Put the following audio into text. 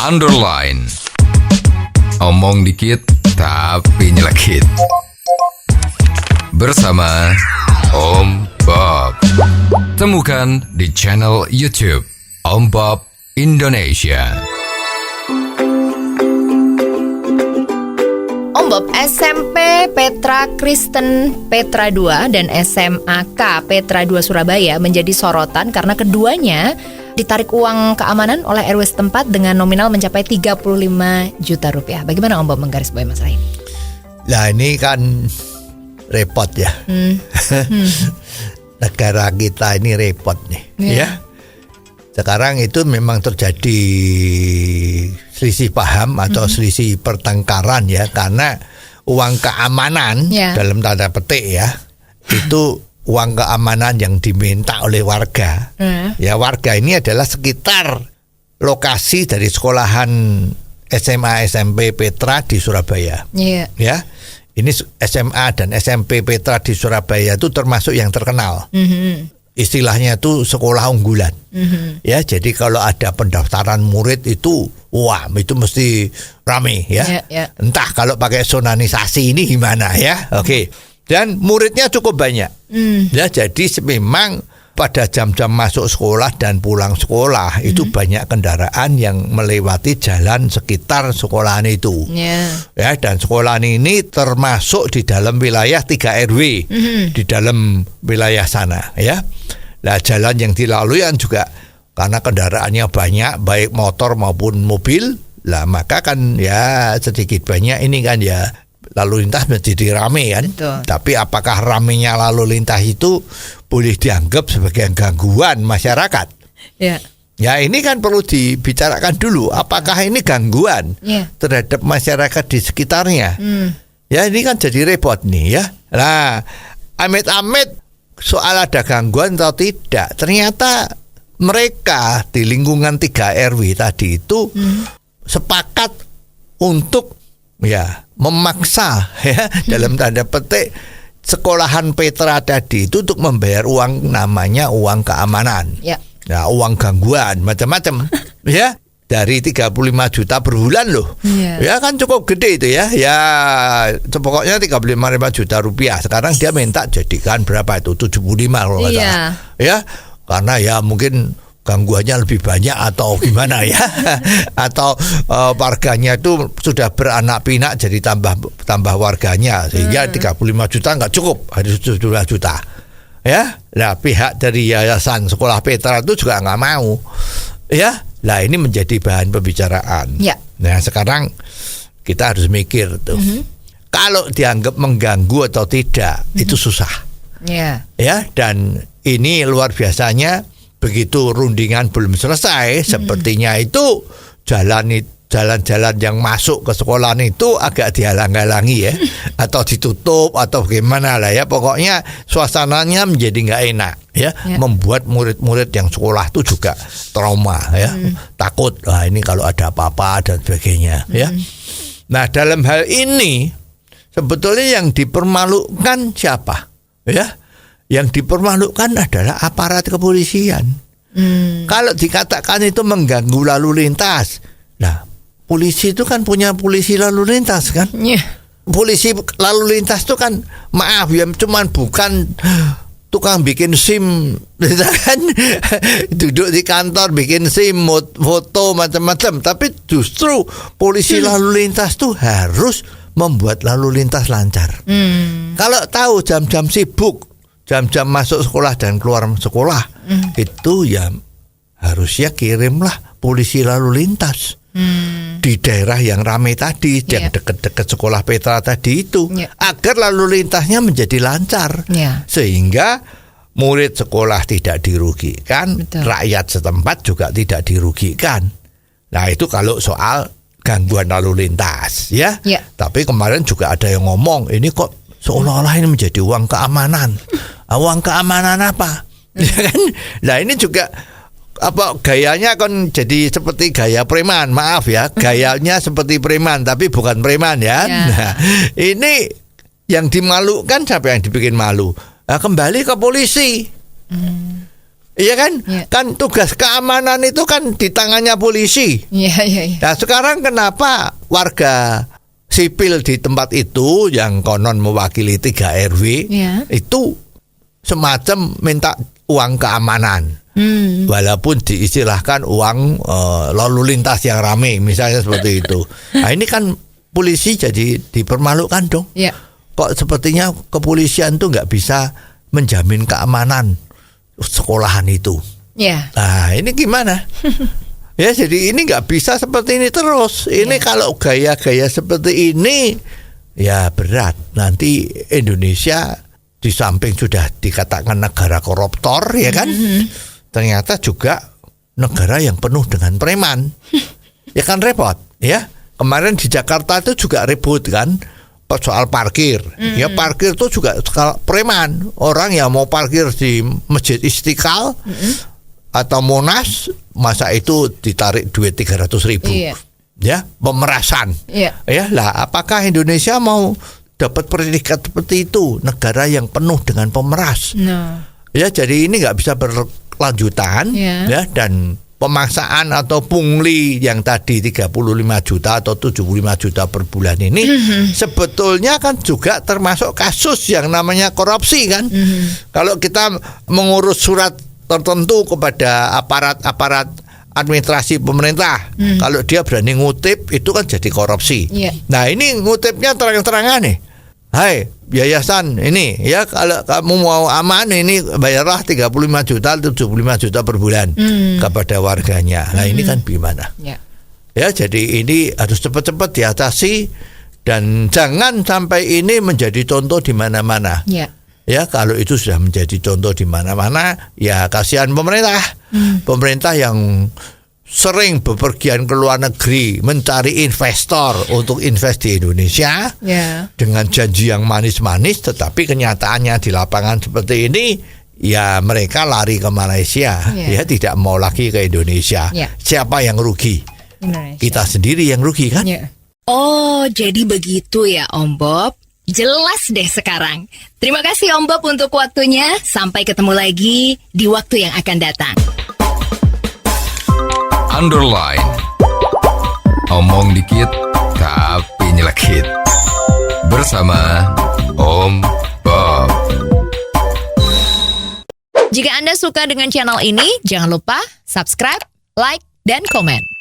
underline. Omong dikit tapi nyelekit. Bersama Om Bob. Temukan di channel YouTube Om Bob Indonesia. Om Bob, SMP Petra Kristen Petra 2 dan SMAK Petra 2 Surabaya menjadi sorotan karena keduanya ditarik uang keamanan oleh RW setempat dengan nominal mencapai 35 juta rupiah. Bagaimana Om Bob menggarisbawahi masalah ini? Nah ini kan repot ya. Negara kita ini repot nih, ya. Sekarang itu memang terjadi selisih paham atau selisih pertengkaran ya, karena uang keamanan dalam tanda petik ya, itu uang keamanan yang diminta oleh warga. Ya, warga ini adalah sekitar lokasi dari sekolahan SMA SMP Petra di Surabaya. Ya. Ini SMA dan SMP Petra di Surabaya itu termasuk yang terkenal. Istilahnya itu sekolah unggulan. Ya, jadi kalau ada pendaftaran murid itu, wah, itu mesti rame ya. Entah kalau pakai sonanisasi ini gimana ya. Oke. Dan muridnya cukup banyak. Ya, jadi memang pada jam-jam masuk sekolah dan pulang sekolah itu banyak kendaraan yang melewati jalan sekitar sekolahan itu. Ya, dan sekolahan ini termasuk di dalam wilayah 3 RW di dalam wilayah sana ya. Nah, jalan yang dilalui kan juga karena kendaraannya banyak, baik motor maupun mobil, lah maka kan ya sedikit banyak ini kan ya lalu lintas menjadi ramai kan. Betul. Tapi apakah ramainya lalu lintas itu boleh dianggap sebagai gangguan masyarakat? Ya ini kan perlu dibicarakan dulu. Apakah ini gangguan terhadap masyarakat di sekitarnya? Ya ini kan jadi repot nih ya. Nah, amit-amit soal ada gangguan atau tidak, ternyata mereka di lingkungan 3 RW tadi itu sepakat untuk ya memaksa ya dalam tanda petik sekolahan Petra tadi itu untuk membayar uang namanya uang keamanan. Nah, uang gangguan macam-macam ya. Dari 35 juta per bulan loh. Ya kan cukup gede itu ya. Ya pokoknya 35 juta rupiah. Sekarang dia minta jadikan berapa itu? 75 kalau nggak salah. Ya, karena ya mungkin gangguannya lebih banyak atau gimana ya. Atau warganya itu sudah beranak pinak jadi tambah warganya. Sehingga 35 juta nggak cukup, harus 17 juta. Ya, nah pihak dari Yayasan Sekolah Petra itu juga nggak mau. Ya, nah ini menjadi bahan pembicaraan. Nah sekarang kita harus mikir tuh, kalau dianggap mengganggu atau tidak itu susah. Ya, dan ini luar biasanya begitu rundingan belum selesai, sepertinya itu jalan-jalan yang masuk ke sekolah itu agak dihalang-halangi ya, atau ditutup atau gimana lah ya. Pokoknya suasananya menjadi nggak enak ya, membuat murid-murid yang sekolah itu juga trauma ya, takut wah ini kalau ada apa-apa dan sebagainya ya. Nah dalam hal ini sebetulnya yang dipermalukan siapa ya? Yang dipermalukan adalah aparat kepolisian. Kalau dikatakan itu mengganggu lalu lintas, nah polisi itu kan punya polisi lalu lintas kan? Polisi lalu lintas itu kan maaf ya, cuman bukan tukang bikin SIM kan, duduk di kantor bikin SIM, foto macam-macam, tapi justru polisi lalu lintas tuh harus membuat lalu lintas lancar. Kalau tahu jam-jam sibuk, jam-jam masuk sekolah dan keluar sekolah, itu ya harusnya kirimlah polisi lalu lintas di daerah yang ramai tadi, yang dekat-dekat sekolah Petra tadi itu, agar lalu lintasnya menjadi lancar, sehingga murid sekolah tidak dirugikan, rakyat setempat juga tidak dirugikan. Nah itu kalau soal gangguan lalu lintas ya. Tapi kemarin juga ada yang ngomong ini kok seolah-olah ini menjadi uang keamanan. Uang keamanan apa? Ya kan? Nah ini juga apa gayanya kan jadi seperti gaya preman, maaf ya, gayanya seperti preman tapi bukan preman ya. Nah, ini yang dimalukan siapa yang dibikin malu? Nah, kembali ke polisi. Iya kan? Kan tugas keamanan itu kan di tangannya polisi. Nah sekarang kenapa warga sipil di tempat itu yang konon mewakili 3 RW itu semacam minta uang keamanan, walaupun diistilahkan uang lalu lintas yang ramai misalnya seperti itu. Nah ini kan polisi jadi dipermalukan dong. Kok sepertinya kepolisian tuh nggak bisa menjamin keamanan sekolahan itu. Nah ini gimana? Ya jadi ini nggak bisa seperti ini terus. Ini kalau gaya-gaya seperti ini ya berat. Nanti Indonesia di samping sudah dikatakan negara koruptor ya kan, ternyata juga negara yang penuh dengan preman. Ya kan repot ya. Kemarin di Jakarta itu juga ribut kan soal parkir. Ya parkir itu juga preman. Orang yang mau parkir di Masjid Istiqlal atau Monas, masa itu ditarik duit 300.000. Ya, pemerasan. Ya lah, apakah Indonesia mau dapat predikat seperti itu, negara yang penuh dengan pemeras? Ya, jadi ini nggak bisa berkelanjutan. Ya, dan pemaksaan atau pungli yang tadi 35 juta atau 75 juta per bulan ini sebetulnya kan juga termasuk kasus yang namanya korupsi kan. Kalau kita mengurus surat tertentu kepada aparat administrasi pemerintah, kalau dia berani ngutip itu kan jadi korupsi. Nah ini ngutipnya terang-terangan nih. Hai yayasan ini ya, kalau kamu mau aman ini bayarlah 35 juta 75 juta per bulan kepada warganya. Nah ini kan gimana? Ya jadi ini harus cepat-cepat diatasi dan jangan sampai ini menjadi contoh di mana-mana. Ya kalau itu sudah menjadi contoh di mana-mana ya kasihan pemerintah. Pemerintah yang sering bepergian ke luar negeri mencari investor untuk invest di Indonesia dengan janji yang manis-manis, tetapi kenyataannya di lapangan seperti ini ya mereka lari ke Malaysia, ya tidak mau lagi ke Indonesia. Siapa yang rugi? Indonesia. Kita sendiri yang rugi kan? Oh jadi begitu ya Om Bob. Jelas deh sekarang. Terima kasih Om Bob untuk waktunya. Sampai ketemu lagi di waktu yang akan datang. Underline. Omong dikit tapi nyelekit. Bersama Om Bob. Jika Anda suka dengan channel ini, jangan lupa subscribe, like, dan komen.